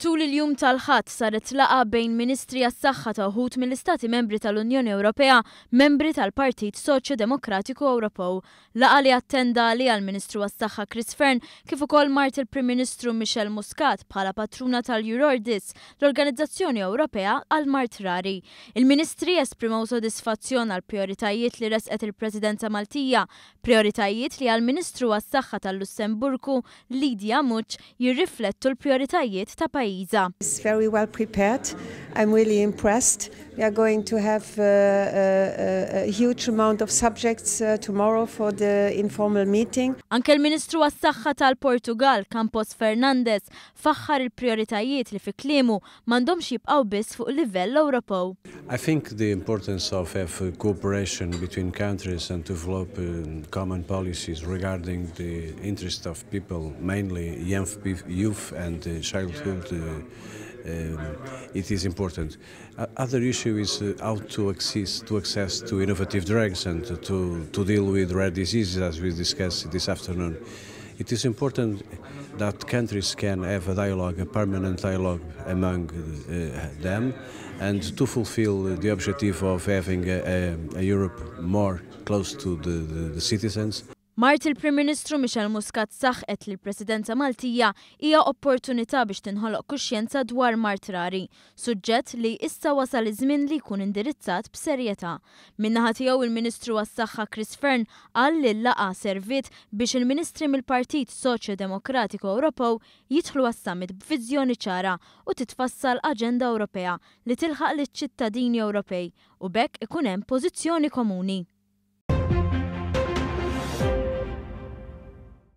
Tul il-jum tal-ħadd saret laqa bejn Ministri għas-Saħħa ta' wħud mill-Istati Membri tal-Unjoni Ewropea, membri tal-Partit Soċjo-Demokratiku Ewropew. Laqa li attenda għall-Ministru għas-Saħħa Chris Fearn kif ukoll mart il-Prim Ministru Michel Muscat bħala patruna tal-Eurordis, l-Organizzazzjoni Ewropea għall-Mart Rari. Il-Ministri esprimew sodisfazzjon għal prioritajiet li resqet il-Presidenza Maltija, prioritajiet li għall-Ministru għas-Saħħa tal-Lussemburgu Lidja Muċ jirriflettu l-prioritajiet ta' pajjiża. It's very well prepared. I'm really impressed. We are going to have a huge amount of subjects tomorrow for the informal meeting. Anke l-Ministru għas-Saħħa tal-Portugal, Campos Fernandes, faħħar il-prioritajiet li fi kliemu m'għandhomx jibqgħu biss fuq livell Ewropew. I think the importance of cooperation between countries and to develop common policies regarding the interest of people, mainly youth and childhood, it is important. Other issue is how to access to innovative drugs and to deal with rare diseases, as we discussed this afternoon. It is important that countries can have a dialogue, a permanent dialogue among them, and to fulfill the objective of having a Europe more close to the citizens. Mart il-Prim Ministru Michel Muscat saħqet li l-Presidenza Maltija hija opportunità biex tinħoloq kuxjenza dwar Mart Rari, suġġett li issa wasal iż-żmien li jkun indirizzat b'serjetà. Min-naħa tiegħu il-Ministru għas-Saħħa Chris Fearn qal li l-laqgħa serviet biex il-Ministri mill-Partit Soċjo-Demokratiku Ewropew jidħlu għas-summit b'viżjoni ċara u titfassal aġenda Ewropea li tilħaq liċ-ċittadini Ewropej u bekk ikun hemm pożizzjoni komuni.